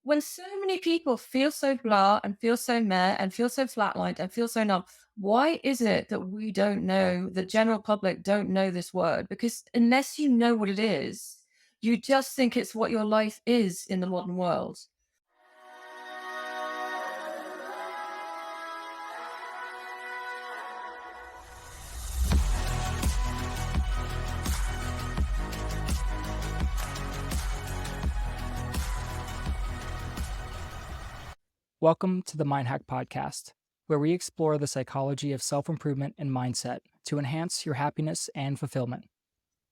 when so many people feel so blah and feel so meh and feel so flatlined and feel so numb, why is it that we don't know, the general public don't know this word? Because unless you know what it is, you just think it's what your life is in the modern world. Welcome to the MindHack Podcast, where we explore the psychology of self-improvement and mindset to enhance your happiness and fulfillment.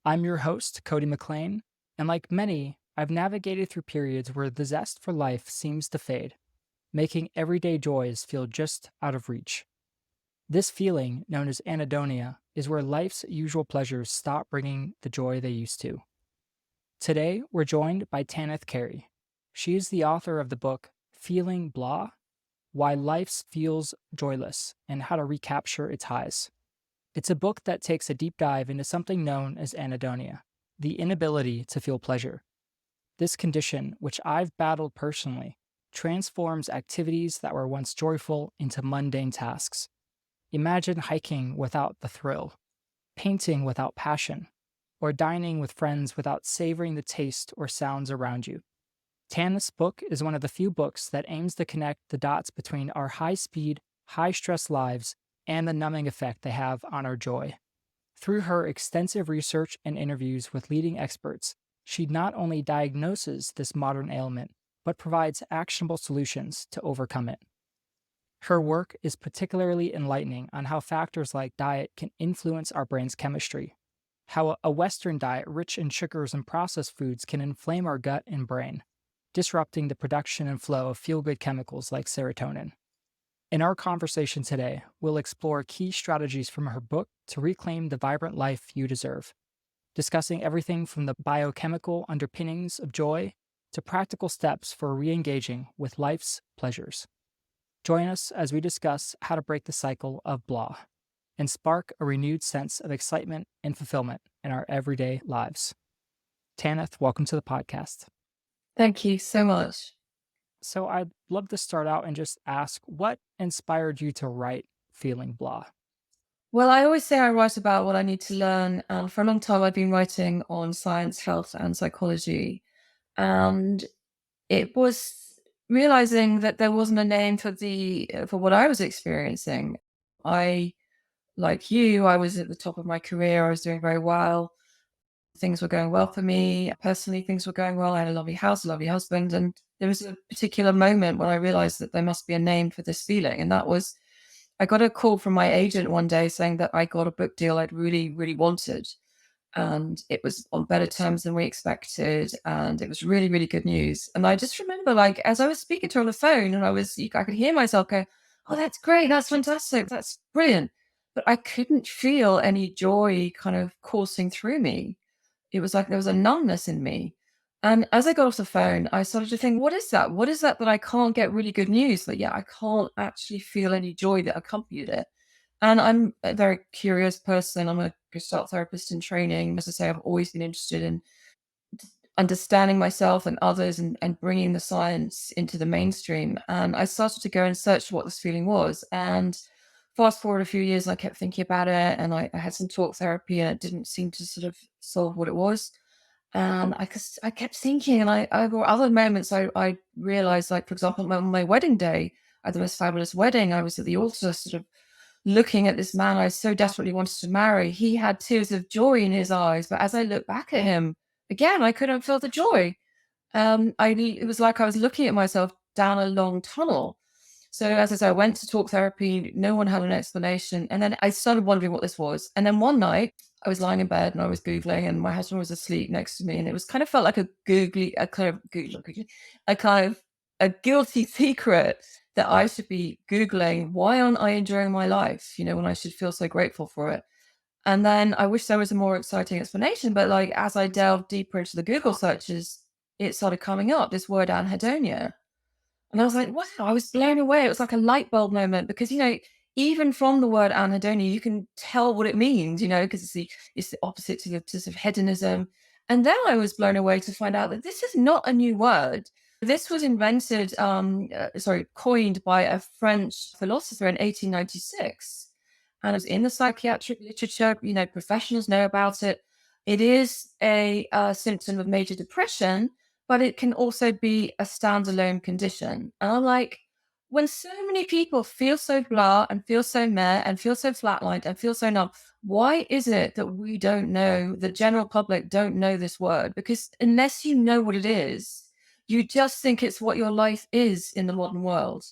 I'm your host, Cody McLean, and like many, I've navigated through periods where the zest for life seems to fade, making everyday joys feel just out of reach. This feeling, known as anhedonia, is where life's usual pleasures stop bringing the joy they used to. Today, we're joined by Tanith Carey. She is the author of the book Feeling Blah: Why Life Feels Joyless and How to Recapture Its Highs. It's a book that takes a deep dive into something known as anhedonia, the inability to feel pleasure. This condition, which I've battled personally, transforms activities that were once joyful into mundane tasks. Imagine hiking without the thrill, painting without passion, or dining with friends without savoring the taste or sounds around you. Tanith's book is one of the few books that aims to connect the dots between our high-speed, high-stress lives and the numbing effect they have on our joy. Through her extensive research and interviews with leading experts, she not only diagnoses this modern ailment, but provides actionable solutions to overcome it. Her work is particularly enlightening on how factors like diet can influence our brain's chemistry, how a Western diet rich in sugars and processed foods can inflame our gut and brain, disrupting the production and flow of feel-good chemicals like serotonin. In our conversation today, we'll explore key strategies from her book to reclaim the vibrant life you deserve, discussing everything from the biochemical underpinnings of joy to practical steps for re-engaging with life's pleasures. Join us as we discuss how to break the cycle of blah and spark a renewed sense of excitement and fulfillment in our everyday lives. Tanith, welcome to the podcast. Thank you so much. So I'd love to start out and just ask, what inspired you to write Feeling Blah? Well, I always say I write about what I need to learn. And for a long time, I've been writing on science, health, and psychology. And it was realizing that there wasn't a name for what I was experiencing. I, like you, I was at the top of my career. I was doing very well. Things were going well for me. Personally, things were going well. I had a lovely house, a lovely husband. And there was a particular moment when I realized that there must be a name for this feeling. And that was, I got a call from my agent one day saying that I got a book deal I'd really, really wanted. And it was on better terms than we expected. And it was really, really good news. And I just remember, like, as I was speaking to her on the phone, and I could hear myself go, "Oh, that's great. That's fantastic. That's brilliant." But I couldn't feel any joy kind of coursing through me. It was like there was a numbness in me. And as I got off the phone, I started to think, what is that? What is that I can't get really good news? But yeah, I can't actually feel any joy that accompanied it. And I'm a very curious person. I'm a Gestalt therapist in training. As I say, I've always been interested in understanding myself and others and bringing the science into the mainstream. And I started to go and search what this feeling was. And fast forward a few years, I kept thinking about it, and I had some talk therapy, and it didn't seem to sort of solve what it was. And I kept thinking, and over other moments, I realized, like, for example, on my wedding day, I had the most fabulous wedding. I was at the altar, sort of looking at this man I so desperately wanted to marry. He had tears of joy in his eyes, but as I looked back at him, again, I couldn't feel the joy. It was like I was looking at myself down a long tunnel. So as I said, I went to talk therapy. No one had an explanation. And then I started wondering what this was. And then one night I was lying in bed and I was Googling, and my husband was asleep next to me. And it was kind of felt like a guilty secret that I should be Googling, why aren't I enjoying my life? When I should feel so grateful for it. And then I wish there was a more exciting explanation. But like, as I delved deeper into the Google searches, it started coming up, this word anhedonia. And I was like, wow, I was blown away. It was like a light bulb moment because, even from the word anhedonia, you can tell what it means, because it's the opposite to sort of hedonism. And then I was blown away to find out that this is not a new word. This was coined by a French philosopher in 1896. And it's in the psychiatric literature, professionals know about it. It is a symptom of major depression, but it can also be a standalone condition. And I'm like, when so many people feel so blah and feel so meh and feel so flatlined and feel so numb, why is it that we don't know, the general public don't know this word? Because unless you know what it is, you just think it's what your life is in the modern world.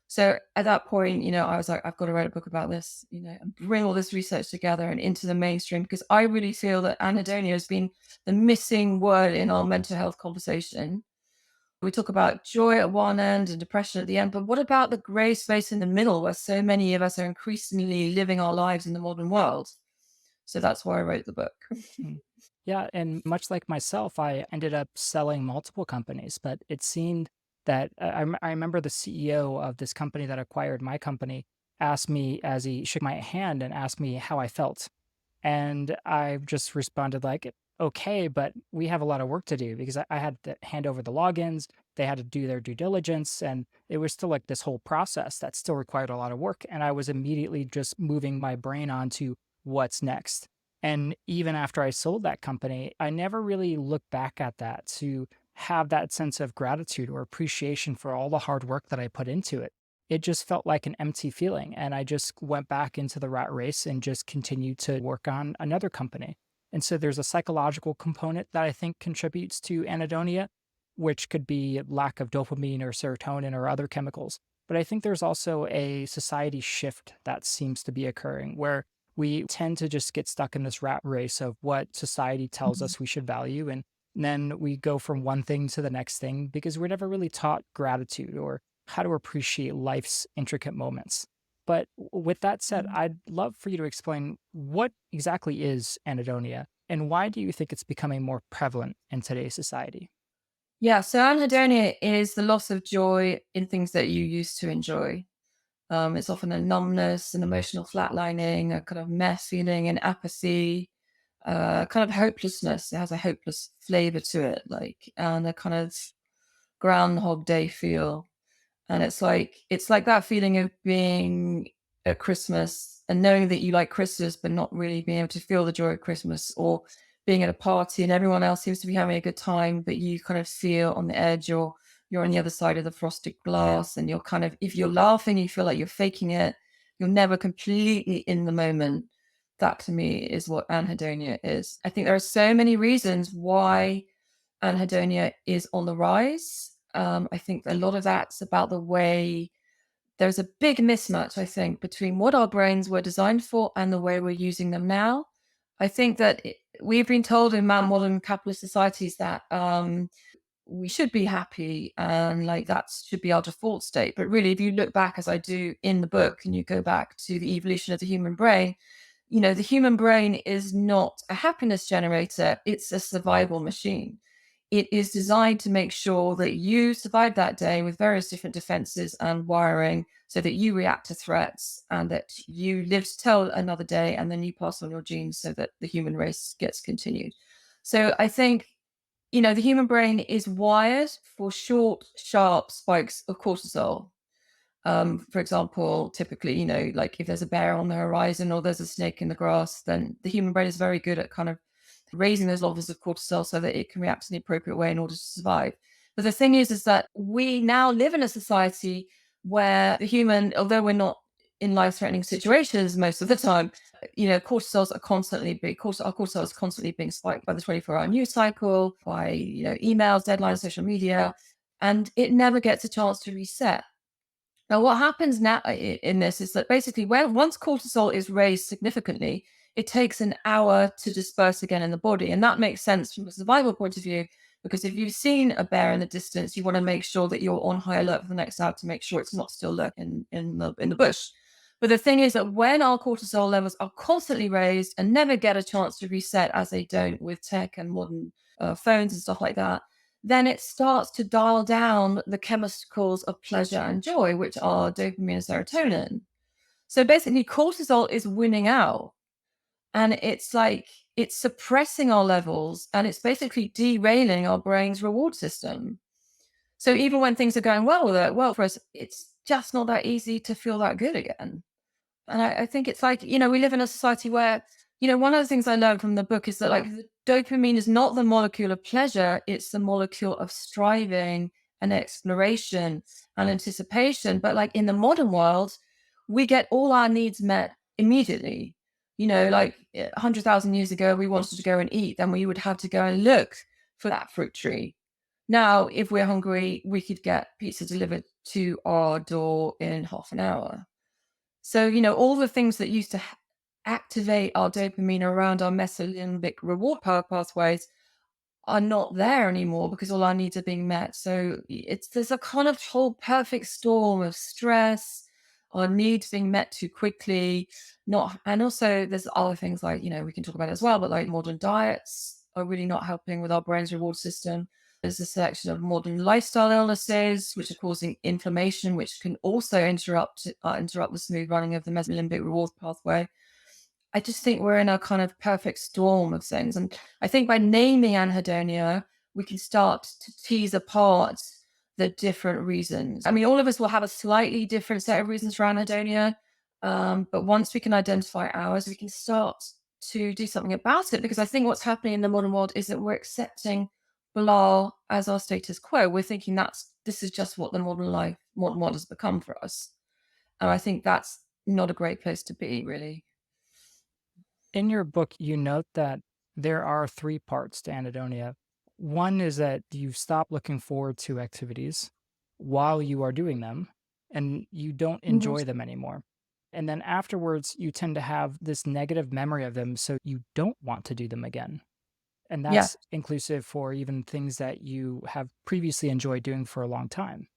So at that point, I was like, I've got to write a book about this, and bring all this research together and into the mainstream, because I really feel that anhedonia has been the missing word in our mental health conversation. We talk about joy at one end and depression at the end, but what about the gray space in the middle where so many of us are increasingly living our lives in the modern world? So that's why I wrote the book. Mm. Yeah, and much like myself, I ended up selling multiple companies, but it seemed that I remember the CEO of this company that acquired my company asked me as he shook my hand and asked me how I felt. And I just responded like, okay, but we have a lot of work to do because I had to hand over the logins. They had to do their due diligence. And it was still like this whole process that still required a lot of work. And I was immediately just moving my brain on to what's next. And even after I sold that company, I never really looked back at that to have that sense of gratitude or appreciation for all the hard work that I put into it. It just felt like an empty feeling. And I just went back into the rat race and just continued to work on another company. And so there's a psychological component that I think contributes to anhedonia, which could be lack of dopamine or serotonin or other chemicals. But I think there's also a society shift that seems to be occurring where we tend to just get stuck in this rat race of what society tells us we should value. And then we go from one thing to the next thing because we're never really taught gratitude or how to appreciate life's intricate moments. But with that said, I'd love for you to explain what exactly is anhedonia and why do you think it's becoming more prevalent in today's society? Yeah, so anhedonia is the loss of joy in things that you used to enjoy. It's often a numbness, an emotional flatlining, a kind of mess feeling, an apathy, kind of hopelessness. It has a hopeless flavor to it, and a kind of Groundhog Day feel. And it's like that feeling of being at Christmas and knowing that you like Christmas, but not really being able to feel the joy of Christmas, or being at a party and everyone else seems to be having a good time, but you kind of feel on the edge, or you're on the other side of the frosted glass, and you're kind of, if you're laughing, you feel like you're faking it. You're never completely in the moment. That to me is what anhedonia is. I think there are so many reasons why anhedonia is on the rise. I think a lot of that's about the way there's a big mismatch, I think, between what our brains were designed for and the way we're using them now. I think that we've been told in modern capitalist societies that we should be happy and like that should be our default state. But really, if you look back, as I do in the book, and you go back to the evolution of the human brain, the human brain is not a happiness generator, it's a survival machine. It is designed to make sure that you survive that day with various different defenses and wiring so that you react to threats and that you live to tell another day, and then you pass on your genes so that the human race gets continued. So I think, the human brain is wired for short, sharp spikes of cortisol. For example, typically, like if there's a bear on the horizon or there's a snake in the grass, then the human brain is very good at kind of raising those levels of cortisol so that it can react in the appropriate way in order to survive. But the thing is that we now live in a society where the human, although we're not in life-threatening situations most of the time, cortisols are constantly our cortisol is constantly being spiked by the 24-hour news cycle, by emails, deadlines, social media, and it never gets a chance to reset. Now, what happens now in this is that basically, once cortisol is raised significantly, it takes an hour to disperse again in the body. And that makes sense from a survival point of view, because if you've seen a bear in the distance, you want to make sure that you're on high alert for the next hour to make sure it's not still lurking in the bush. But the thing is that when our cortisol levels are constantly raised and never get a chance to reset, as they don't with tech and modern phones and stuff like that, then it starts to dial down the chemicals of pleasure and joy, which are dopamine and serotonin. So basically, cortisol is winning out, and it's like it's suppressing our levels, and it's basically derailing our brain's reward system. So even when things are going well for us, it's just not that easy to feel that good again. And I think it's like, we live in a society where, one of the things I learned from the book is that like the dopamine is not the molecule of pleasure, it's the molecule of striving and exploration and anticipation. But like in the modern world, we get all our needs met immediately. Like 100,000 years ago, we wanted to go and eat, then we would have to go and look for that fruit tree. Now, if we're hungry, we could get pizza delivered to our door in half an hour. So, all the things that used to activate our dopamine around our mesolimbic reward pathways are not there anymore because all our needs are being met. So there's a kind of whole perfect storm of stress, our needs being met too quickly, and also there's other things like, we can talk about it as well, but like modern diets are really not helping with our brain's reward system. There's a selection of modern lifestyle illnesses which are causing inflammation, which can also interrupt the smooth running of the mesolimbic reward pathway. I just think we're in a kind of perfect storm of things. And I think by naming anhedonia, we can start to tease apart the different reasons. I mean, all of us will have a slightly different set of reasons for anhedonia. But once we can identify ours, we can start to do something about it. Because I think what's happening in the modern world is that we're accepting blah as our status quo. We're thinking this is just what the modern world has become for us. And I think that's not a great place to be, really. In your book, you note that there are three parts to anhedonia. One is that you stop looking forward to activities while you are doing them, and you don't Mhm. enjoy them anymore. And then afterwards, you tend to have this negative memory of them, so you don't want to do them again. And Yeah. that's inclusive for even things that you have previously enjoyed doing for a long time.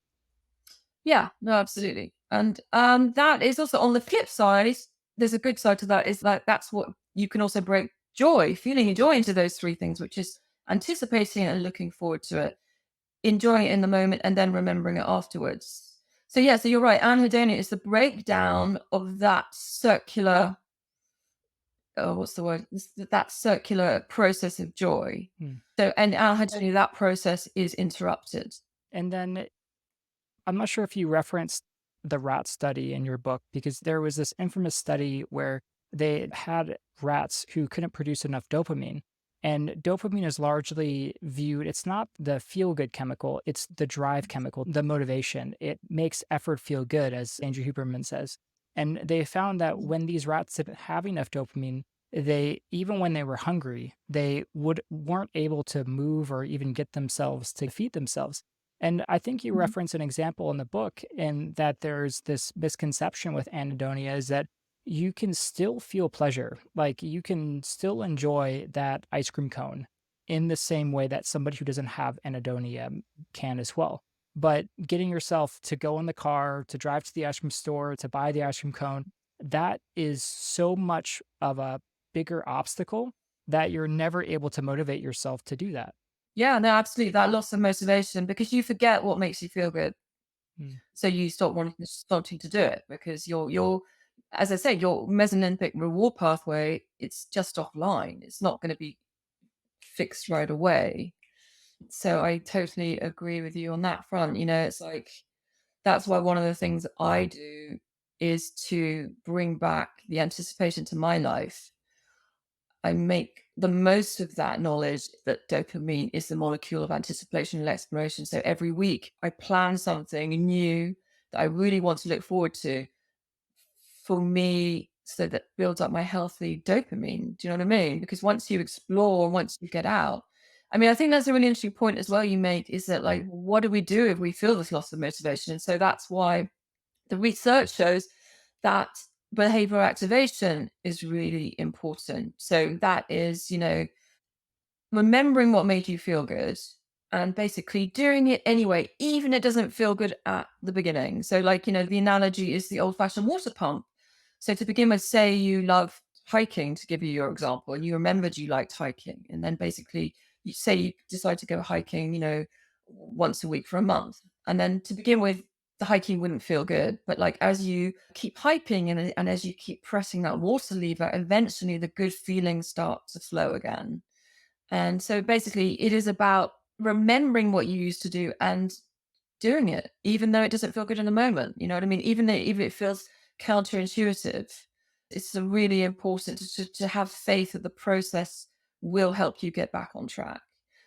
Yeah, no, absolutely. And that is also on the flip side, there's a good side to that, is that that's what you can also break feeling joy into those three things, which is anticipating and looking forward to it, enjoying it in the moment, and then remembering it afterwards. So yeah, so you're right. Anhedonia is the breakdown of that circular, what's the word? That circular process of joy. Hmm. So, and anhedonia, that process is interrupted. And then I'm not sure if you referenced the rat study in your book, because there was this infamous study where they had rats who couldn't produce enough dopamine. And dopamine is largely viewed, it's not the feel good chemical, it's the drive chemical, the motivation. It makes effort feel good, as Andrew Huberman says. And they found that when these rats didn't have enough dopamine, even when they were hungry, weren't able to move or even get themselves to feed themselves. And I think you Mhm. reference an example in the book in that there's this misconception with anhedonia is that you can still feel pleasure. Like you can still enjoy that ice cream cone in the same way that somebody who doesn't have anhedonia can as well. But getting yourself to go in the car, to drive to the ice cream store, to buy the ice cream cone, that is so much of a bigger obstacle that you're never able to motivate yourself to do that. Yeah, no, absolutely. That loss of motivation because you forget what makes you feel good. Mm. So you starting to do it because as I say, your mesolimbic reward pathway, it's just offline. It's not going to be fixed right away. So I totally agree with you on that front. It's like that's why one of the things I do is to bring back the anticipation to my life. I make the most of that knowledge that dopamine is the molecule of anticipation and exploration. So every week I plan something new that I really want to look forward to for me so that builds up my healthy dopamine. Do you know what I mean? Because once you explore, once you get out, I mean, I think that's a really interesting point as well you make is that like, what do we do if we feel this loss of motivation? And so that's why the research shows that behavioral activation is really important. So that is, remembering what made you feel good and basically doing it anyway, even it doesn't feel good at the beginning. So, like, the analogy is the old fashioned water pump. So, to begin with, say you love hiking, to give you your example, and you remembered you liked hiking, and then basically you say you decide to go hiking, once a week for a month. And then to begin with, the hiking wouldn't feel good. But like as you keep hiking and as you keep pressing that water lever, eventually the good feelings start to flow again. And so basically, it is about remembering what you used to do and doing it, even though it doesn't feel good in the moment. You know what I mean? Even if it feels counterintuitive, it's really important to have faith that the process will help you get back on track.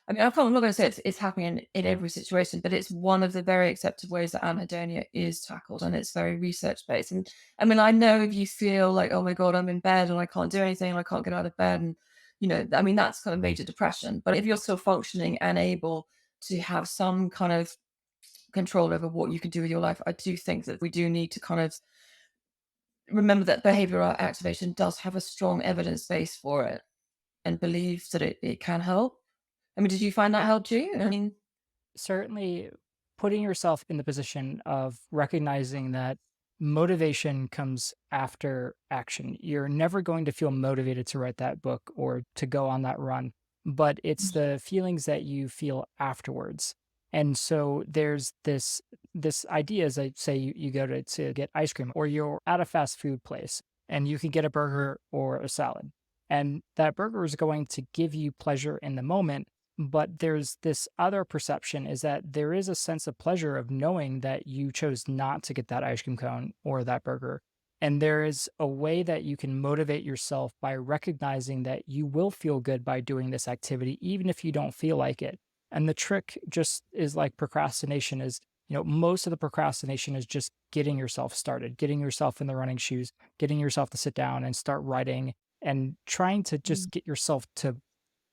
I mean, I'm not going to say it's happening in every situation, but it's one of the very accepted ways that anhedonia is tackled, and it's very research based. And I mean, I know if you feel like, oh my God, I'm in bed and I can't do anything, and I can't get out of bed, and I mean, that's kind of major depression. But if you're still functioning and able to have some kind of control over what you can do with your life, I do think that we do need to kind of remember that behavioral activation does have a strong evidence base for it and believe that it can help. I mean, did you find that helped you? I mean, Certainly, putting yourself in the position of recognizing that motivation comes after action. You're never going to feel motivated to write that book or to go on that run, but it's the feelings that you feel afterwards. And so there's this idea, as I say, you go to get ice cream, or you're at a fast food place and you can get a burger or a salad. And that burger is going to give you pleasure in the moment, but there's this other perception, is that there is a sense of pleasure of knowing that you chose not to get that ice cream cone or that burger. And there is a way that you can motivate yourself by recognizing that you will feel good by doing this activity, even if you don't feel like it. And the trick just is like procrastination is, most of the procrastination is just getting yourself started, getting yourself in the running shoes, getting yourself to sit down and start writing and trying to mm, just get yourself to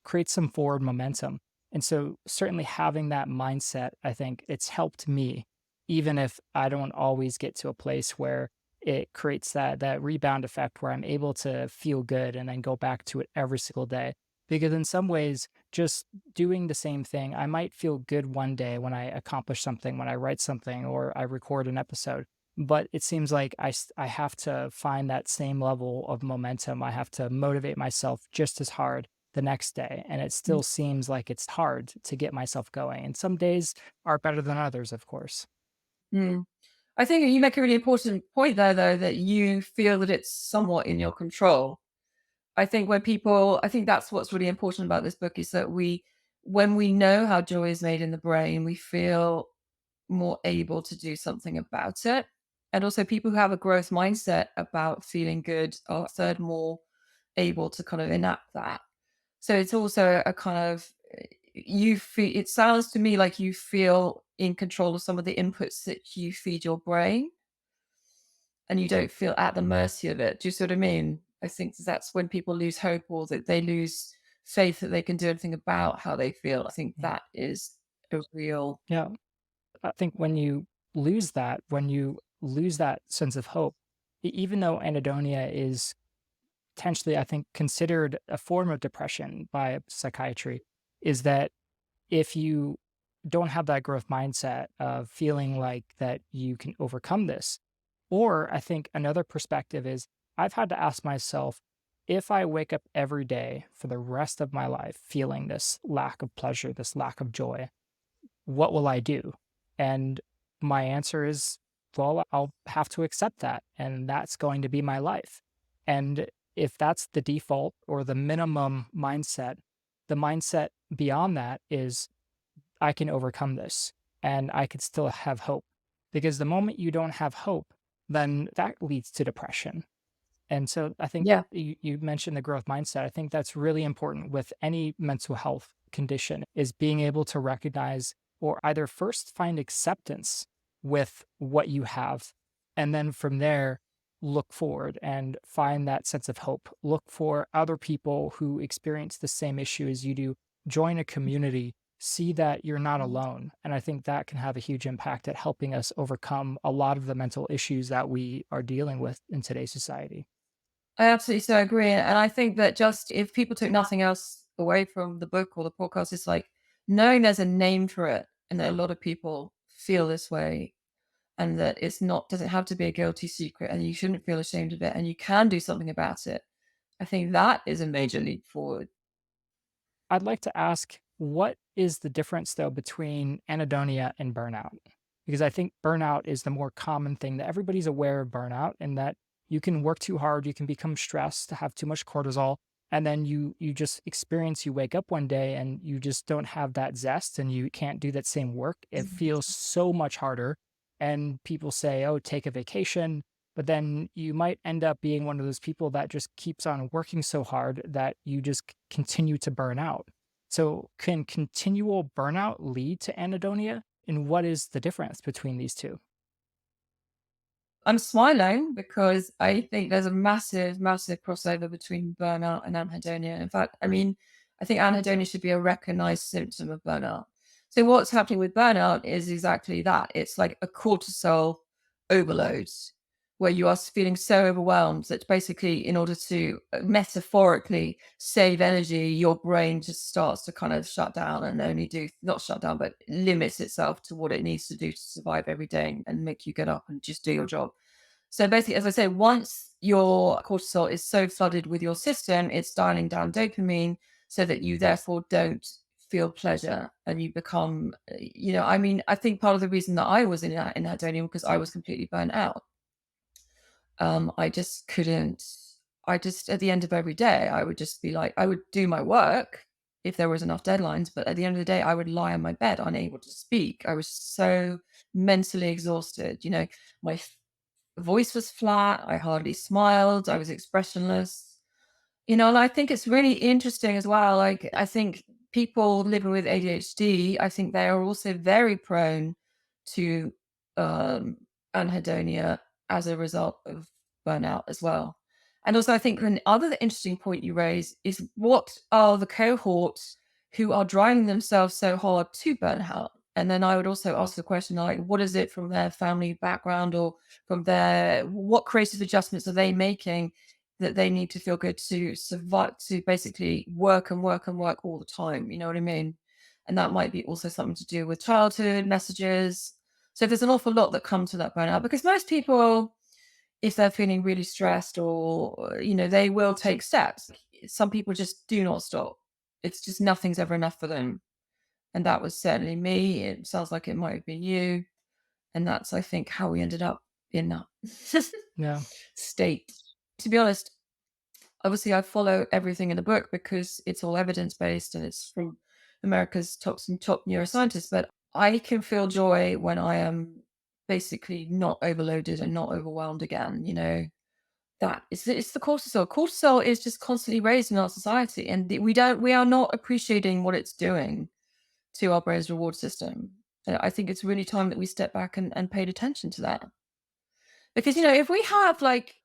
create some forward momentum. And so certainly having that mindset, I think it's helped me, even if I don't always get to a place where it creates that rebound effect where I'm able to feel good and then go back to it every single day. Because in some ways, just doing the same thing, I might feel good one day when I accomplish something, when I write something or I record an episode. But it seems like I have to find that same level of momentum. I have to motivate myself just as hard the next day. And it mm, still seems like it's hard to get myself going. And some days are better than others, of course. mm. I think you make a really important point there, though, that you feel that it's somewhat in your control. I think that's what's really important about this book is that when we know how joy is made in the brain, we feel more able to do something about it. And also, people who have a growth mindset about feeling good are third more able to kind of enact that. So it's also a kind of you feel. It sounds to me like you feel in control of some of the inputs that you feed your brain, and you don't feel at the mercy of it. Do you see what I mean? I think that's when people lose hope or that they lose faith that they can do anything about how they feel. I think Mm. that is a real. Yeah. I think when you lose that sense of hope, even though anhedonia is potentially, I think, considered a form of depression by psychiatry, is that if you don't have that growth mindset of feeling like that you can overcome this, or I think another perspective is I've had to ask myself, if I wake up every day for the rest of my life feeling this lack of pleasure, this lack of joy, what will I do? And my answer is, well, I'll have to accept that. And that's going to be my life. And if that's the default or the minimum mindset, the mindset beyond that is I can overcome this and I could still have hope. Because the moment you don't have hope, then that leads to depression. And so I think Yeah. you mentioned the growth mindset. I think that's really important with any mental health condition, is being able to recognize or either first find acceptance with what you have. And then from there, look forward and find that sense of hope. Look for other people who experience the same issue as you do. Join a community. See that you're not alone. And I think that can have a huge impact at helping us overcome a lot of the mental issues that we are dealing with in today's society. I absolutely so agree. And I think that just if people took nothing else away from the book or the podcast, it's like knowing there's a name for it and that a lot of people feel this way and that it's not, doesn't have to be a guilty secret and you shouldn't feel ashamed of it and you can do something about it. I think that is a major leap forward. I'd like to ask, what is the difference though between anhedonia and burnout? Because I think burnout is the more common thing, that everybody's aware of burnout and that you can work too hard, you can become stressed, have too much cortisol, and then you just experience, you wake up one day and you just don't have that zest and you can't do that same work. It feels so much harder. And people say, oh, take a vacation. But then you might end up being one of those people that just keeps on working so hard that you just continue to burn out. So, can continual burnout lead to anhedonia? And what is the difference between these two? I'm smiling because I think there's a massive, massive crossover between burnout and anhedonia. In fact, I mean, I think anhedonia should be a recognized symptom of burnout. So what's happening with burnout is exactly that. It's like a cortisol overload where you are feeling so overwhelmed that basically, in order to metaphorically save energy, your brain just starts to kind of shut down and only do, not shut down, but limits itself to what it needs to do to survive every day and make you get up and just do your job. So basically, as I say, once your cortisol is so flooded with your system, it's dialing down dopamine so that you therefore don't feel pleasure and you become, I mean, I think part of the reason that I was in anhedonia because I was completely burnt out. I just couldn't, I just, at the end of every day, I would just be like, I would do my work if there was enough deadlines, but at the end of the day, I would lie on my bed, unable to speak. I was so mentally exhausted. My voice was flat. I hardly smiled. I was expressionless. And I think it's really interesting as well. Like, I think people living with ADHD, I think they are also very prone to um, anhedonia as a result of burnout as well. And also, I think an other interesting point you raise is what are the cohorts who are driving themselves so hard to burn out? And then I would also ask the question, like, what is it from their family background or from what creative adjustments are they making that they need to feel good to survive, to basically work and work and work all the time. You know what I mean? And that might be also something to do with childhood messages. So there's an awful lot that come to that burnout because most people, if they're feeling really stressed or, they will take steps. Some people just do not stop. It's just nothing's ever enough for them. And that was certainly me. It sounds like it might have been you. And that's, I think, how we ended up in that Yeah. state. To be honest, obviously I follow everything in the book because it's all evidence based and it's from America's top neuroscientists. But I can feel joy when I am basically not overloaded and not overwhelmed again. That is it's the cortisol. Cortisol is just constantly raised in our society, and we are not appreciating what it's doing to our brain's reward system. And I think it's really time that we step back and paid attention to that. Because if we have like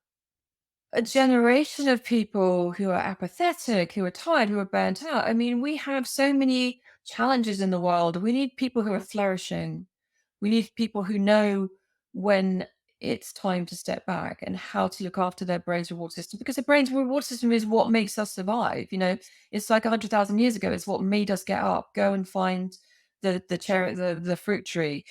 a generation of people who are apathetic, who are tired, who are burnt out. I mean, we have so many challenges in the world. We need people who are flourishing. We need people who know when it's time to step back and how to look after their brain's reward system because the brain's reward system is what makes us survive. It's like 100,000 years ago. It's what made us get up, go and find the cherry, the fruit tree,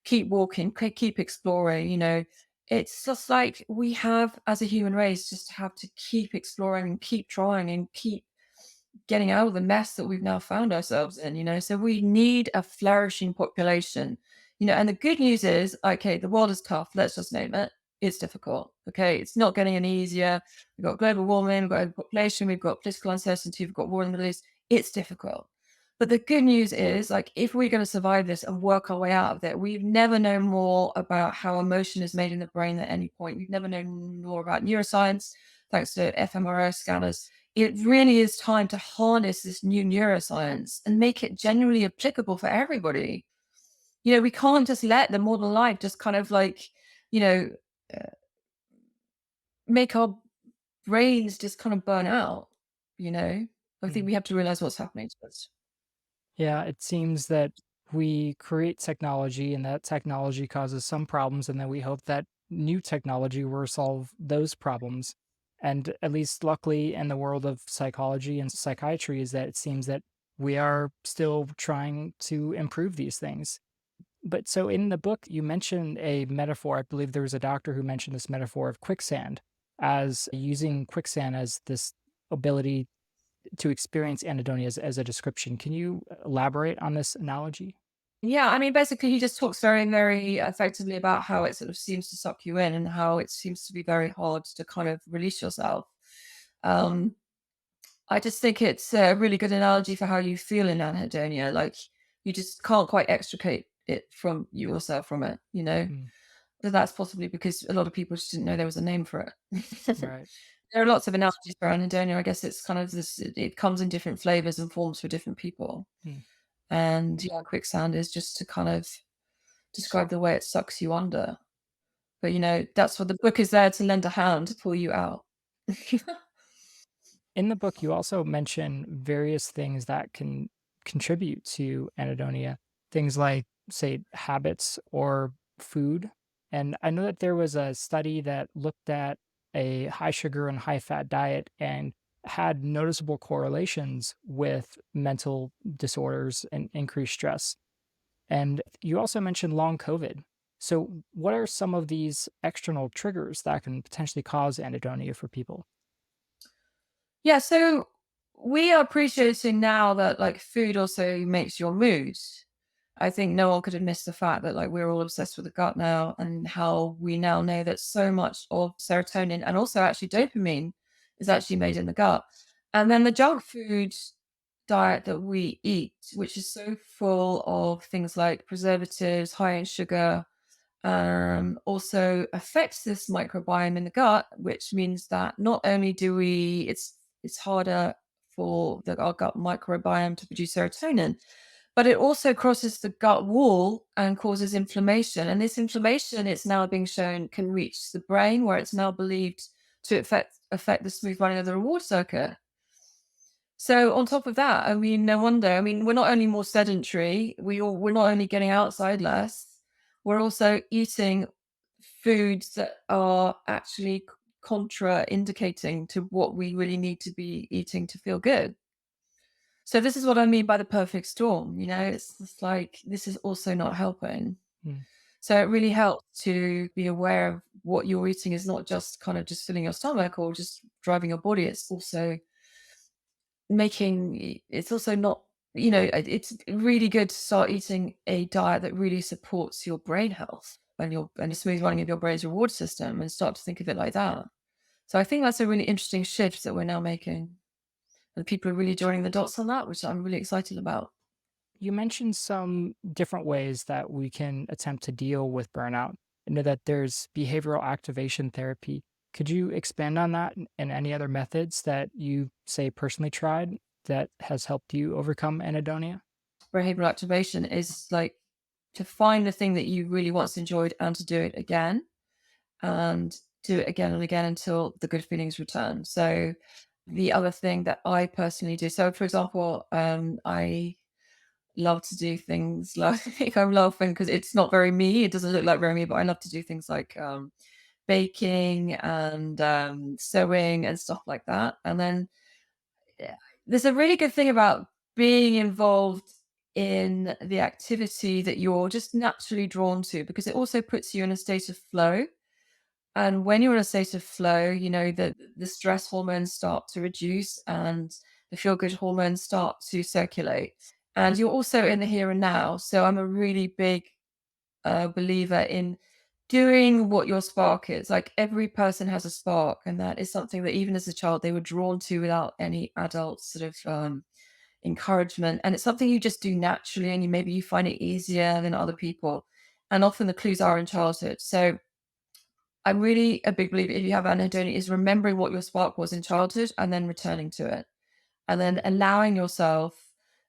keep walking, keep exploring, it's just like we have, as a human race, just have to keep exploring and keep trying and keep getting out of the mess that we've now found ourselves in. So we need a flourishing population. And the good news is, okay, the world is tough. Let's just name it. It's difficult. Okay. It's not getting any easier. We've got global warming, we've got overpopulation, we've got political uncertainty, we've got war in the Middle East. It's difficult. But the good news is, like, if we're going to survive this and work our way out of it, we've never known more about how emotion is made in the brain at any point. We've never known more about neuroscience, thanks to fMRI scanners. It really is time to harness this new neuroscience and make it genuinely applicable for everybody. We can't just let the modern life just kind of like, you know, uh, make our brains just kind of burn out. I think Mm. we have to realize what's happening to us. Yeah, it seems that we create technology and that technology causes some problems, and then we hope that new technology will solve those problems. And at least luckily in the world of psychology and psychiatry is that it seems that we are still trying to improve these things. But so in the book, you mentioned a metaphor. I believe there was a doctor who mentioned this metaphor of quicksand as using quicksand as this ability to experience anhedonia as a description. Can you elaborate on this analogy? Yeah, I mean, basically, he just talks very, very effectively about how it sort of seems to suck you in and how it seems to be very hard to kind of release yourself. Um, I just think it's a really good analogy for how you feel in anhedonia. Like you just can't quite extricate it from yourself from it, you know? Mm, So that's possibly because a lot of people just didn't know there was a name for it. right. There are lots of analogies for anhedonia. I guess it's kind of this, it comes in different flavors and forms for different people. Mm. And yeah, quicksand is just to kind of describe the way it sucks you under. But that's what the book is there to lend a hand to pull you out. In the book, you also mention various things that can contribute to anhedonia, things like, say, habits or food. And I know that there was a study that looked at a high sugar and high fat diet and had noticeable correlations with mental disorders and increased stress. And you also mentioned long COVID. So, what are some of these external triggers that can potentially cause anhedonia for people? Yeah, so we are appreciating now that like food also makes your mood. I think no one could have missed the fact that like we're all obsessed with the gut now and how we now know that so much of serotonin and also actually dopamine is actually made in the gut. And then the junk food diet that we eat, which is so full of things like preservatives, high in sugar, also affects this microbiome in the gut, which means that not only do it's harder for our gut microbiome to produce serotonin, but it also crosses the gut wall and causes inflammation. And this inflammation, it's now being shown, can reach the brain, where it's now believed to affect the smooth running of the reward circuit. So on top of that, I mean, no wonder. I mean, we're not only more sedentary, we're not only getting outside less, we're also eating foods that are actually contra-indicating to what we really need to be eating to feel good. So this is what I mean by the perfect storm. It's just like this is also not helping. Hmm. So it really helps to be aware of what you're eating is not just kind of just filling your stomach or just driving your body. It's also it's also not, it's really good to start eating a diet that really supports your brain health and the smooth running of your brain's reward system and start to think of it like that. So I think that's a really interesting shift that we're now making. And people are really joining the dots on that, which I'm really excited about. You mentioned some different ways that we can attempt to deal with burnout. I know that there's behavioral activation therapy. Could you expand on that and any other methods that you say personally tried that has helped you overcome anhedonia? Behavioral activation is like to find the thing that you really once enjoyed and to do it again and do it again and again until the good feelings return. So the other thing that I personally do, so for example, I love to do things like I'm laughing because it's not very me. It doesn't look like very me, but I love to do things like baking and sewing and stuff like that. And then yeah, there's a really good thing about being involved in the activity that you're just naturally drawn to because it also puts you in a state of flow. And when you're in a state of flow, the stress hormones start to reduce and the feel good hormones start to circulate. And you're also in the here and now. So I'm a really big believer in doing what your spark is. Like every person has a spark, and that is something that even as a child they were drawn to without any adult sort of encouragement. And it's something you just do naturally, and maybe you find it easier than other people. And often the clues are in childhood. So I'm really a big believer if you have anhedonia is remembering what your spark was in childhood and then returning to it. And then allowing yourself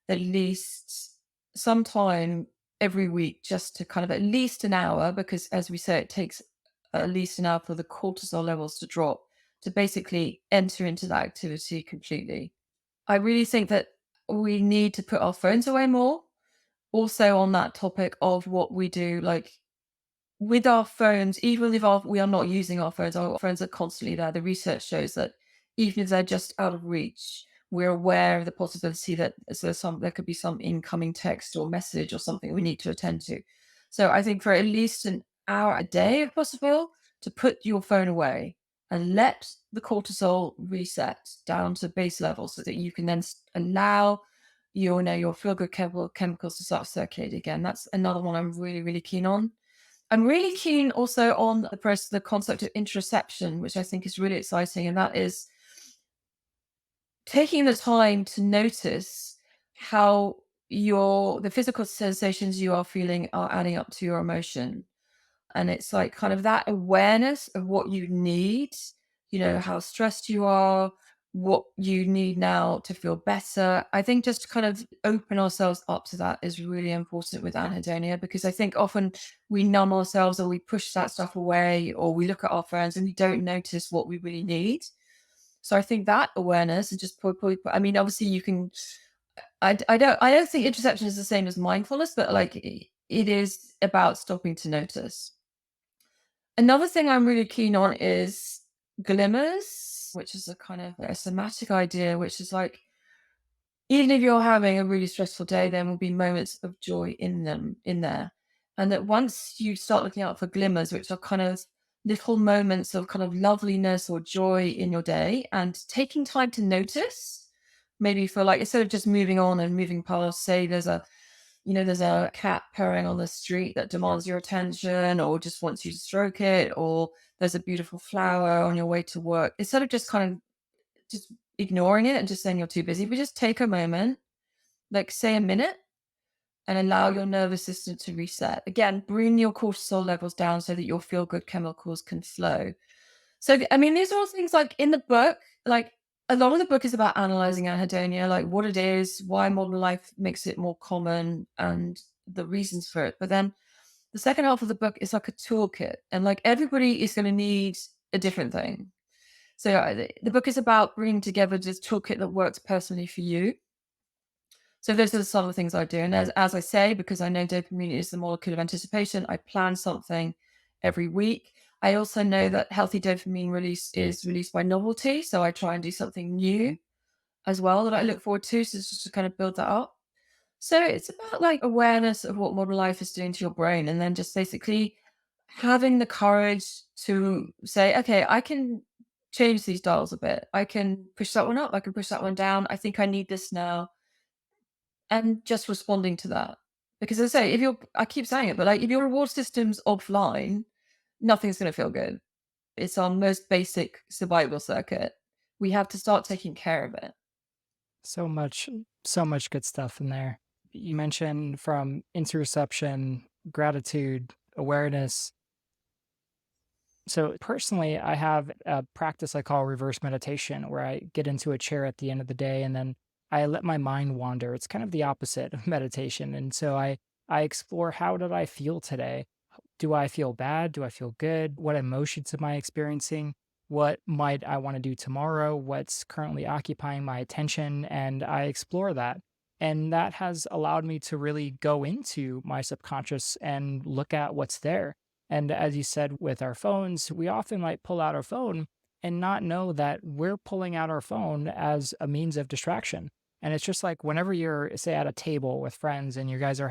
at least some time every week just to kind of at least an hour, because as we say, it takes at least an hour for the cortisol levels to drop to basically enter into that activity completely. I really think that we need to put our phones away more. Also on that topic of what we do, like with our phones, even if we are not using our phones are constantly there. The research shows that even if they're just out of reach, we're aware of the possibility that there could be some incoming text or message or something we need to attend to. So I think for at least an hour a day, if possible, to put your phone away and let the cortisol reset down to base level so that you can then allow your feel good chemicals to start circulating again. That's another one I'm really, really keen on. I'm really keen also on the concept of interoception, which I think is really exciting, and that is taking the time to notice how the physical sensations you are feeling are adding up to your emotion. And it's like kind of that awareness of what you need, how stressed you are, what you need now to feel better. I think just to kind of open ourselves up to that is really important with anhedonia, because I think often we numb ourselves, or we push that stuff away, or we look at our friends and we don't notice what we really need. So I think that awareness is just probably, I mean, obviously you can, I don't think interception is the same as mindfulness, but like it is about stopping to notice. Another thing I'm really keen on is glimmers, which is a kind of a somatic idea, which is like, even if you're having a really stressful day, there will be moments of joy in there. And that once you start looking out for glimmers, which are kind of little moments of kind of loveliness or joy in your day, and taking time to notice, maybe for like, instead of just moving on and moving past, say there's a cat purring on the street that demands your attention or just wants you to stroke it, or there's a beautiful flower on your way to work. Instead of just kind of just ignoring it and just saying you're too busy, but just take a moment, like say a minute, and allow your nervous system to reset. Again, bring your cortisol levels down so that your feel good chemicals can flow. So, I mean, these are all things like in the book, like a lot of the book is about analyzing anhedonia, like what it is, why modern life makes it more common, and the reasons for it. But then the second half of the book is like a toolkit, and like everybody is going to need a different thing. So the book is about bringing together this toolkit that works personally for you. So those are some of the things I do. And as I say, because I know dopamine is the molecule of anticipation, I plan something every week. I also know that healthy dopamine release is released by novelty. So I try and do something new as well that I look forward to. So it's just to kind of build that up. So it's about like awareness of what modern life is doing to your brain. And then just basically having the courage to say, okay, I can change these dials a bit. I can push that one up. I can push that one down. I think I need this now, and just responding to that. Because as I say, I keep saying it, but like if your reward system's offline, nothing's going to feel good. It's our most basic survival circuit. We have to start taking care of it. So much good stuff in there. You mentioned from interoception, gratitude, awareness. So personally, I have a practice I call reverse meditation, where I get into a chair at the end of the day and then I let my mind wander. It's kind of the opposite of meditation. And so I explore, how did I feel today? Do I feel bad? Do I feel good? What emotions am I experiencing? What might I want to do tomorrow? What's currently occupying my attention? And I explore that. And that has allowed me to really go into my subconscious and look at what's there. And as you said, with our phones, we often like pull out our phone and not know that we're pulling out our phone as a means of distraction. And it's just like whenever you're, say, at a table with friends and you guys are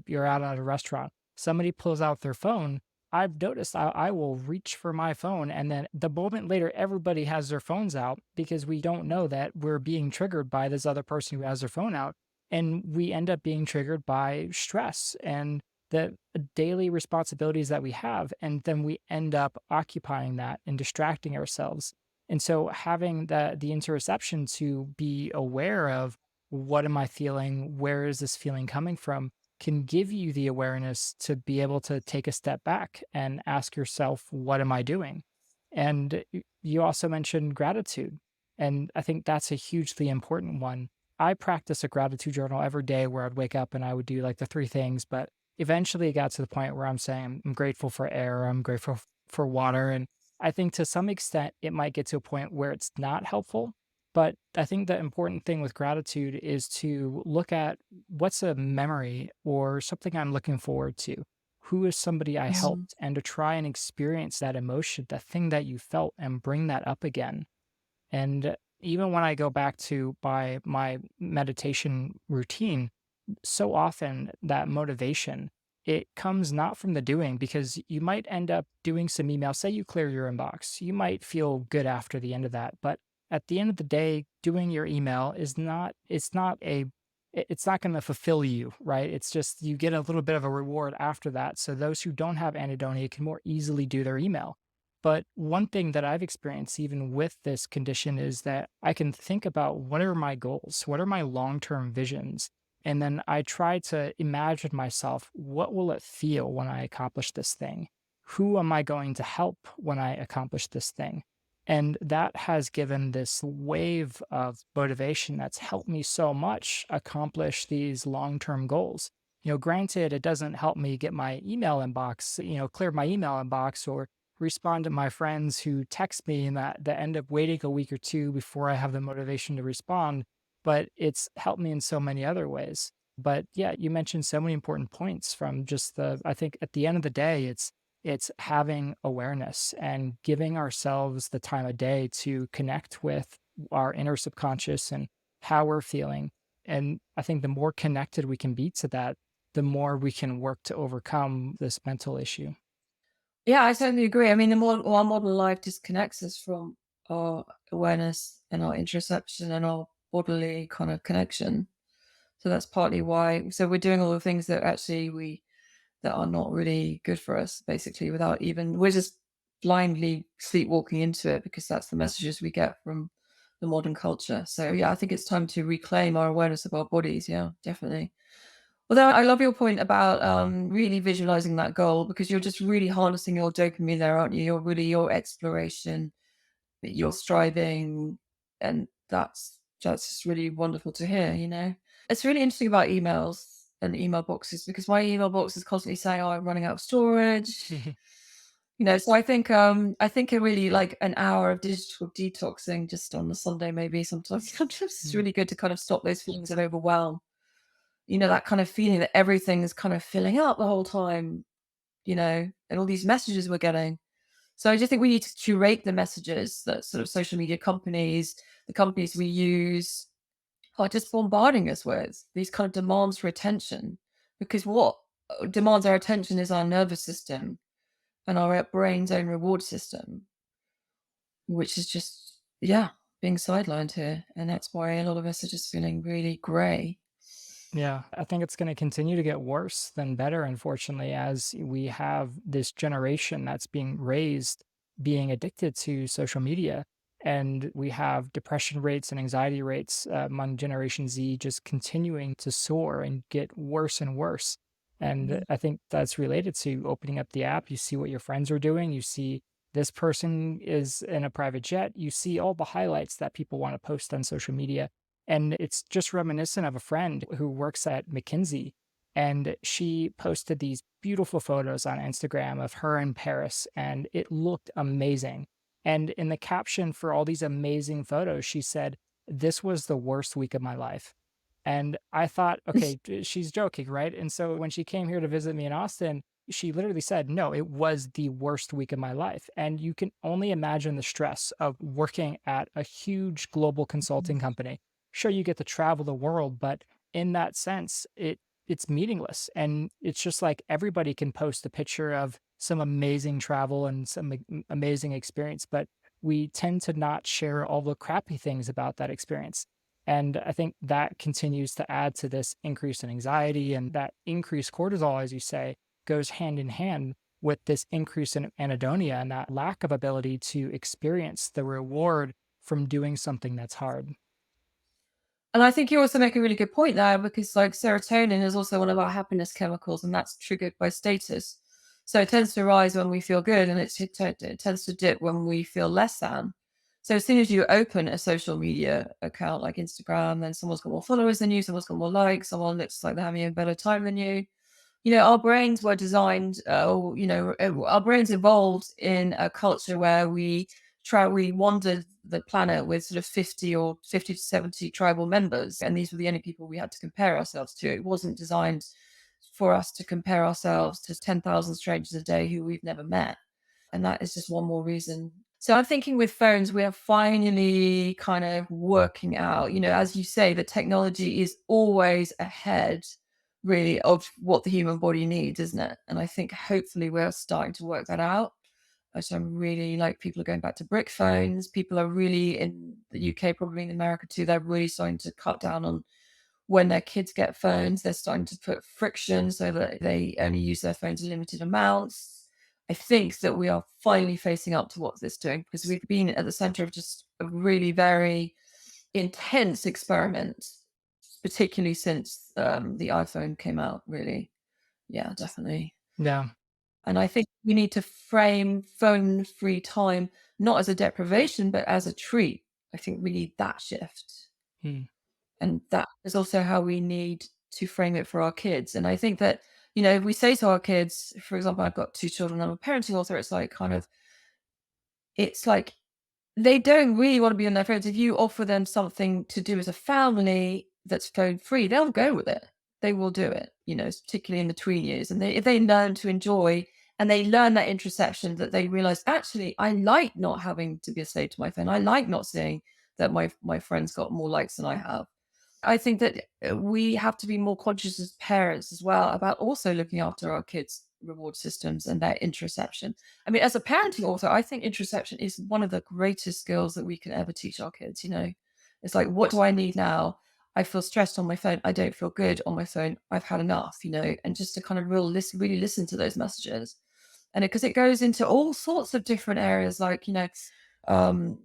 you're out at a restaurant, somebody pulls out their phone. I've noticed I will reach for my phone, and then the moment later, everybody has their phones out because we don't know that we're being triggered by this other person who has their phone out. And we end up being triggered by stress and the daily responsibilities that we have. And then we end up occupying that and distracting ourselves. And so having the interoception to be aware of, what am I feeling? Where is this feeling coming from? Can give you the awareness to be able to take a step back and ask yourself, what am I doing? And you also mentioned gratitude. And I think that's a hugely important one. I practice a gratitude journal every day, where I'd wake up and I would do like the three things. But eventually it got to the point where I'm saying, I'm grateful for air, I'm grateful for water. And I think to some extent it might get to a point where it's not helpful. But I think the important thing with gratitude is to look at, what's a memory or something I'm looking forward to. Who is somebody I Mhm. helped? And to try and experience that emotion, that thing that you felt, and bring that up again. And even when I go back to my meditation routine, so often that motivation, it comes not from the doing, because you might end up doing some emails. Say you clear your inbox, you might feel good after the end of that, but at the end of the day, doing your email is not, it's not going to fulfill you, right? It's just, you get a little bit of a reward after that. So those who don't have anhedonia can more easily do their email. But one thing that I've experienced even with this condition is that I can think about what are my goals? What are my long-term visions? And then I try to imagine myself, what will it feel when I accomplish this thing? Who am I going to help when I accomplish this thing? And that has given this wave of motivation that's helped me so much accomplish these long-term goals. Granted, it doesn't help me get my email inbox, clear my email inbox or respond to my friends who text me and that end up waiting a week or two before I have the motivation to respond. But it's helped me in so many other ways. But yeah, you mentioned so many important points from just I think at the end of the day, it's having awareness and giving ourselves the time of day to connect with our inner subconscious and how we're feeling. And I think the more connected we can be to that, the more we can work to overcome this mental issue. Yeah, I totally agree. I mean, our modern life disconnects us from our awareness and our interoception and our bodily kind of connection. So that's partly why. So we're doing all the things that actually that are not really good for us, basically, without even we're just blindly sleepwalking into it because that's the messages we get from the modern culture. So yeah, I think it's time to reclaim our awareness of our bodies. Yeah, definitely. Although I love your point about really visualizing that goal because you're just really harnessing your dopamine there, aren't you? You're really your exploration, your striving, and that's just really wonderful to hear. It's really interesting about emails and email boxes because my email box is constantly saying, "Oh, I'm running out of storage." So I think a really like an hour of digital detoxing just on a Sunday maybe sometimes it's Mm. really good to kind of stop those feelings of overwhelm. That kind of feeling that everything is kind of filling up the whole time, and all these messages we're getting. So I just think we need to curate the messages that sort of social media companies, the companies we use are just bombarding us with these kind of demands for attention. Because what demands our attention is our nervous system and our brain's own reward system, which is just, yeah, being sidelined here. And that's why a lot of us are just feeling really grey. Yeah, I think it's going to continue to get worse than better, unfortunately, as we have this generation that's being raised being addicted to social media. And we have depression rates and anxiety rates among Generation Z just continuing to soar and get worse and worse. And Mhm. I think that's related to opening up the app. You see what your friends are doing. You see this person is in a private jet. You see all the highlights that people want to post on social media, and it's just reminiscent of a friend who works at McKinsey. And she posted these beautiful photos on Instagram of her in Paris, and it looked amazing. And in the caption for all these amazing photos, she said, "This was the worst week of my life." And I thought, okay, she's joking, right? And so when she came here to visit me in Austin, she literally said, "No, it was the worst week of my life." And you can only imagine the stress of working at a huge global consulting company. Sure, you get to travel the world, but in that sense, it's meaningless. And it's just like everybody can post a picture of some amazing travel and some amazing experience, but we tend to not share all the crappy things about that experience. And I think that continues to add to this increase in anxiety, and that increased cortisol, as you say, goes hand in hand with this increase in anhedonia and that lack of ability to experience the reward from doing something that's hard. And I think you also make a really good point there because, like, serotonin is also one of our happiness chemicals, and that's triggered by status. So it tends to rise when we feel good, and it tends to dip when we feel less than. So as soon as you open a social media account like Instagram, then someone's got more followers than you, someone's got more likes, someone looks like they're having a better time than you. Our brains were designed, our brains evolved in a culture where we wandered the planet with sort of 50 to 70 tribal members. And these were the only people we had to compare ourselves to. It wasn't designed for us to compare ourselves to 10,000 strangers a day who we've never met. And that is just one more reason. So I'm thinking with phones, we are finally kind of working out, as you say, the technology is always ahead really of what the human body needs, isn't it? And I think hopefully we're starting to work that out. So I'm really like people are going back to brick phones. People are really in the UK, probably in America too. They're really starting to cut down on when their kids get phones. They're starting to put friction so that they only use their phones in limited amounts. I think that we are finally facing up to what this is doing, because we've been at the center of just a really very intense experiment, particularly since the iPhone came out, really. Yeah, definitely. Yeah. And I think we need to frame phone-free time not as a deprivation, but as a treat. I think we need that shift. Hmm. And that is also how we need to frame it for our kids. And I think that, if we say to our kids, for example, I've got 2 children, I'm a parenting author, it's like they don't really want to be on their phones. If you offer them something to do as a family that's phone free, they'll go with it. They will do it, particularly in the tween years. And if they learn to enjoy and they learn that introspection, that they realize, actually, I like not having to be a slave to my phone. I like not seeing that my friends got more likes than I have. I think that we have to be more conscious as parents as well about also looking after our kids' reward systems and their introspection. I mean, as a parenting author, I think introspection is one of the greatest skills that we can ever teach our kids. It's like, what do I need now? I feel stressed on my phone. I don't feel good on my phone. I've had enough, and just to kind of really listen to those messages. And because it goes into all sorts of different areas, like, um,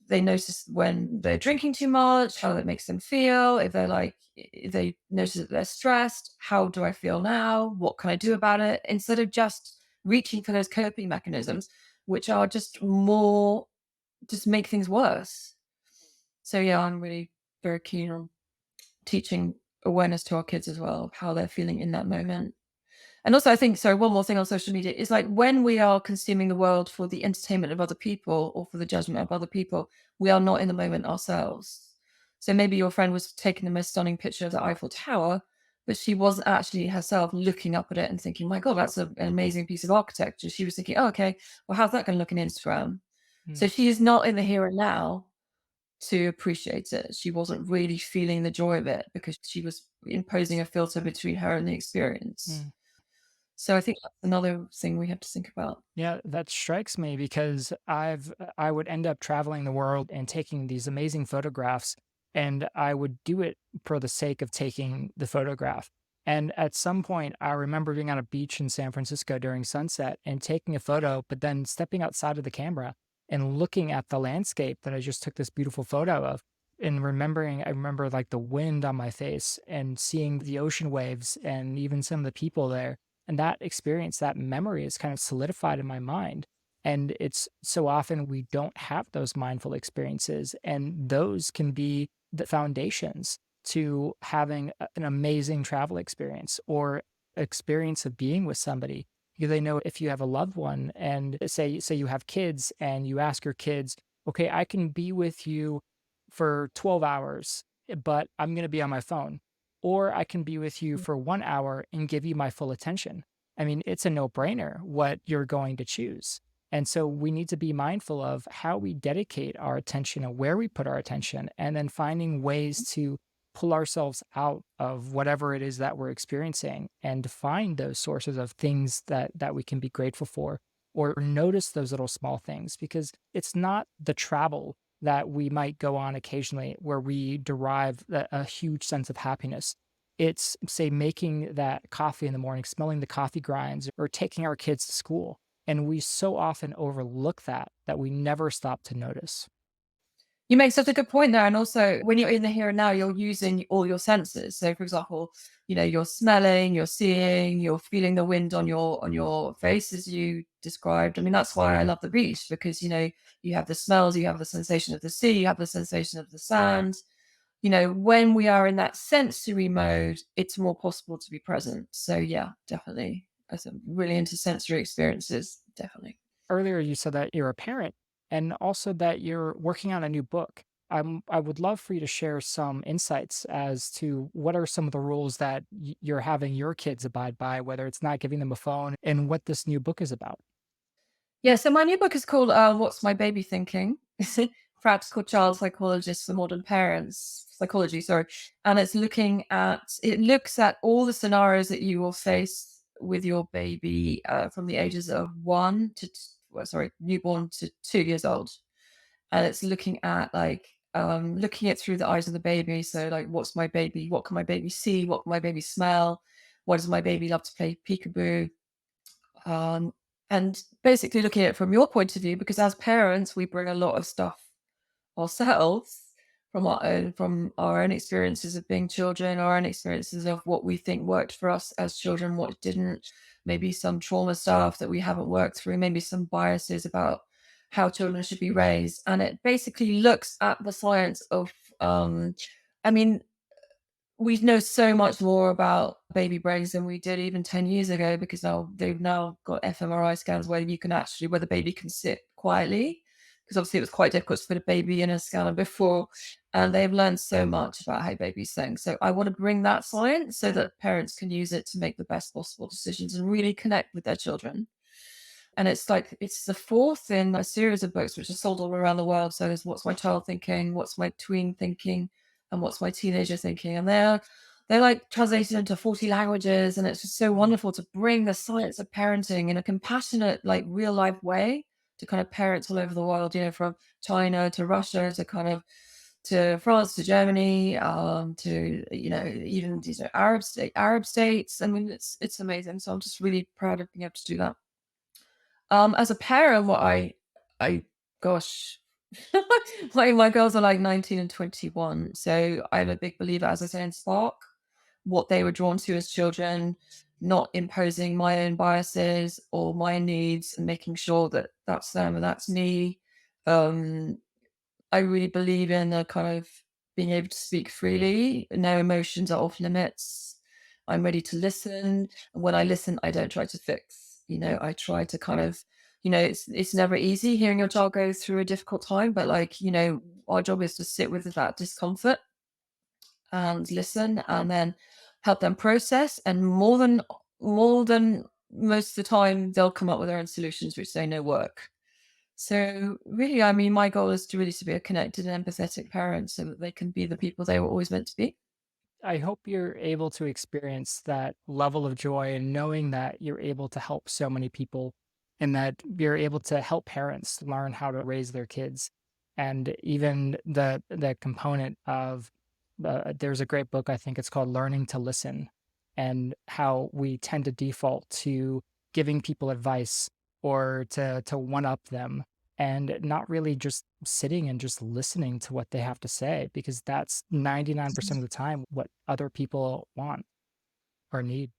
they notice when they're drinking too much, how that makes them feel. If they notice that they're stressed, how do I feel now? What can I do about it? Instead of just reaching for those coping mechanisms, which are just make things worse. So yeah, I'm really very keen on teaching awareness to our kids as well, of how they're feeling in that moment. And also, I think, sorry, one more thing on social media is, like, when we are consuming the world for the entertainment of other people or for the judgment of other people, we are not in the moment ourselves. So maybe your friend was taking the most stunning picture of the Eiffel Tower, but she wasn't actually herself looking up at it and thinking, my God, that's an amazing piece of architecture. She was thinking, oh, okay, well, how's that going to look on Instagram? So she is not in the here and now to appreciate it. She wasn't really feeling the joy of it because she was imposing a filter between her and the experience. So I think that's another thing we have to think about. Yeah, that strikes me because I would end up traveling the world and taking these amazing photographs, and I would do it for the sake of taking the photograph. And at some point, I remember being on a beach in San Francisco during sunset and taking a photo, but then stepping outside of the camera and looking at the landscape that I just took this beautiful photo of. And I remember like the wind on my face and seeing the ocean waves and even some of the people there, and that experience, that memory is kind of solidified in my mind. And it's so often we don't have those mindful experiences. And those can be the foundations to having an amazing travel experience or experience of being with somebody. Because they know if you have a loved one and say you have kids and you ask your kids, okay, I can be with you for 12 hours, but I'm going to be on my phone, or I can be with you for 1 hour and give you my full attention. I mean, it's a no brainer what you're going to choose. And so we need to be mindful of how we dedicate our attention and where we put our attention, and then finding ways to pull ourselves out of whatever it is that we're experiencing and find those sources of things that we can be grateful for, or notice those little small things, because it's not the travel that we might go on occasionally where we derive a huge sense of happiness. It's, say, making that coffee in the morning, smelling the coffee grinds, or taking our kids to school. And we so often overlook that we never stop to notice. You make such a good point there. And also, when you're in the here and now, you're using all your senses. So, for example, you're smelling, you're seeing, you're feeling the wind on your face, as you described. I mean, that's why I love the beach, because you have the smells, you have the sensation of the sea, you have the sensation of the sand. When we are in that sensory mode, it's more possible to be present. So, yeah, definitely. As I'm really into sensory experiences, definitely. Earlier, you said that you're a parent and also that you're working on a new book. I would love for you to share some insights as to what are some of the rules that you're having your kids abide by, whether it's not giving them a phone, and what this new book is about. Yeah, so my new book is called What's My Baby Thinking? Practical Child Psychologist for Modern Parents. Psychology, sorry. And it looks at all the scenarios that you will face with your baby from the ages of newborn to 2 years old. And it's looking at looking it through the eyes of the baby. So, like, what's my baby? What can my baby see? What can my baby smell? What does my baby love to play peekaboo? And basically looking at it from your point of view, because as parents, we bring a lot of stuff ourselves from our own experiences of being children, our own experiences of what we think worked for us as children, what didn't, maybe some trauma stuff that we haven't worked through, maybe some biases about how children should be raised. And it basically looks at the science of I mean, we know so much more about baby brains than we did even 10 years ago, because now they've now got fMRI scans where you can actually, where the baby can sit quietly, because obviously it was quite difficult to put a baby in a scanner before, and they've learned so much about how babies think. So I want to bring that science so that parents can use it to make the best possible decisions and really connect with their children. And it's like, it's the fourth in a series of books which are sold all around the world. So there's What's My Child Thinking, What's My Tween Thinking, and What's My Teenager Thinking. And they're like translated into 40 languages. And it's just so wonderful to bring the science of parenting in a compassionate, like real life way to kind of parents all over the world, from China to Russia to kind of to France to Germany, to even these Arab states. I mean, it's amazing. So I'm just really proud of being able to do that. As a parent, I gosh, my girls are like 19 and 21. So I'm a big believer, as I say, in spark, what they were drawn to as children, not imposing my own biases or my needs, and making sure that that's them and that's me. Um, I really believe in a kind of being able to speak freely. No emotions are off limits. I'm ready to listen. And when I listen, I don't try to fix. I try to kind of, it's never easy hearing your child go through a difficult time, but like, our job is to sit with that discomfort and listen, and then help them process. And more than most of the time, they'll come up with their own solutions, which they know work. So really, I mean, my goal is to really to be a connected and empathetic parent so that they can be the people they were always meant to be. I hope you're able to experience that level of joy and knowing that you're able to help so many people and that you're able to help parents learn how to raise their kids. And even the component of there's a great book, I think it's called Learning to Listen, and how we tend to default to giving people advice or to one up them and not really just sitting and just listening to what they have to say, because that's 99% of the time what other people want or need.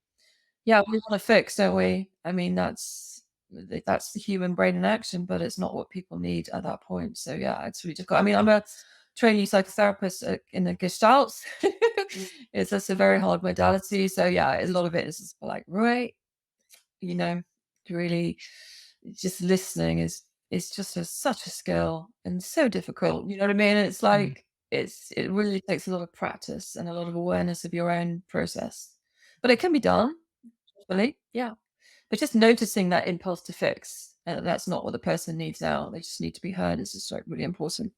Yeah, we want to fix, don't we? I mean, that's the human brain in action, but it's not what people need at that point. So yeah, it's really difficult. I mean, I'm a trainee psychotherapist in the Gestalt. It's just a very hard modality. So yeah, a lot of it is just like, right, you know, really just listening is just such a skill and so difficult. You know what I mean? It's Mm. like it really takes a lot of practice and a lot of awareness of your own process. But it can be done, really, yeah. But just noticing that impulse to fix, and that's not what the person needs now. They just need to be heard. It's just like really important.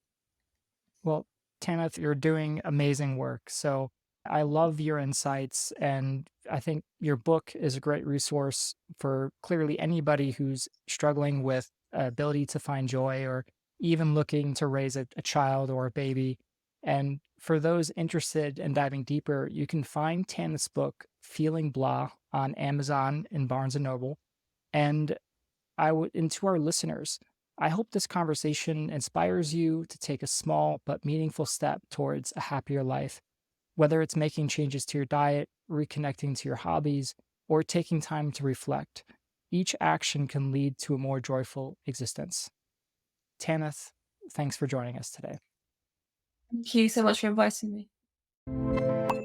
Well, Tanith, you're doing amazing work. So I love your insights. And I think your book is a great resource for clearly anybody who's struggling with ability to find joy or even looking to raise a child or a baby. And for those interested in diving deeper, you can find Tanith's book, Feeling Blah, on Amazon and Barnes and Noble. And and to our listeners, I hope this conversation inspires you to take a small but meaningful step towards a happier life, whether it's making changes to your diet, reconnecting to your hobbies, or taking time to reflect. Each action can lead to a more joyful existence. Tanith, thanks for joining us today. Thank you so much for inviting me.